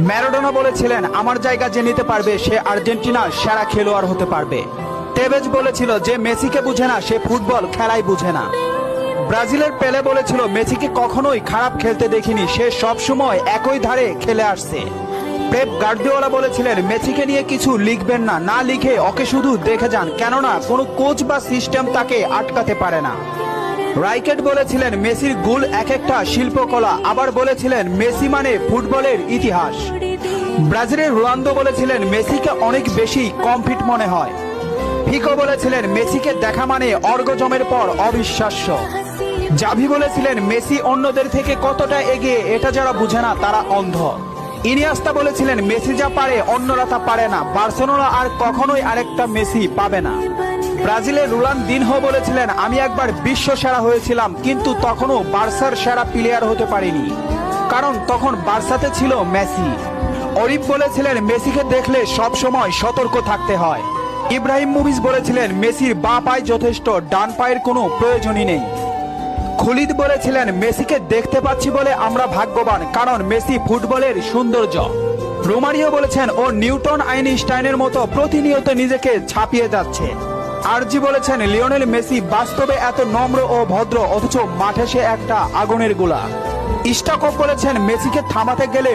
Maradona বলেছিলেন আমার জায়গা যে নিতে পারবে সে আর্জেন্টিনার সেরা খেলোয়াড় হতে পারবে। টেভেজ বলেছিল যে মেসিকে বুঝে না সে ফুটবল খেলাই বুঝে না। ব্রাজিলের পেলে বলেছিল মেসিকে কখনোই খারাপ খেলতে দেখিনি, সে সব সময় একই ধারে খেলে আসছে। পেপ গার্দিওলা বলেছিলেন মেসিকে নিয়ে কিছু লিখবেন না, না লিখে ওকে শুধু দেখে যান, কেননা কোনো কোচ বা সিস্টেম তাকে আটকাতে পারে না। রাইকেট বলেছিলেন মেসির গোল এক একটা শিল্পকলা, আবার বলেছিলেন মেসি মানে ফুটবলের ইতিহাস। ব্রাজিলের রোনালদো বলেছিলেন মেসিকে অনেক বেশি কমফিট মনে হয়। ফিকো বলেছিলেন মেসিকে দেখা মানে অর্গজমের পর অবিশ্বাস্য। জাভি বলেছিলেন মেসি অন্যদের থেকে কতটা এগিয়ে এটা যারা বুঝে না তারা অন্ধ। ইনিয়েস্তা বলেছিলেন মেসি যা পারে অন্যরা তা পারে না, বার্সেলোনা আর কখনোই আরেকটা মেসি পাবে না। ব্রাজিলের রোনালদিনহো বলেছিলেন আমি একবার বিশ্ব সেরা হয়েছিলাম, কিন্তু তখনও বার্সার সেরা প্লেয়ার হতে পারিনি, কারণ তখন বার্সাতে ছিল মেসি। অরিফ বলেছিলেন মেসিকে দেখলে সব সময় সতর্ক থাকতে হয়। ইব্রাহিম মুভিজ বলেছিলেন মেসির বাঁ পায়ে যথেষ্ট, ডান পায়ের কোনো প্রয়োজনই নেই। খুলিদ বলেছিলেন মেসিকে দেখতে পাচ্ছি বলে আমরা ভাগ্যবান, কারণ মেসি ফুটবলের সৌন্দর্য। রোমারিও বলেছেন ও নিউটন আইনস্টাইনের মতো প্রতিনিয়ত নিজেকে ছাপিয়ে যাচ্ছে। আরজি বলেছেন লিওনেল মেসি বাস্তবে এত নম্র ও ভদ্র, অথচ মাঠে সে একটা আগুনের গোলা। স্টাকপ বলেছেন মেসিকে থামাতে গেলে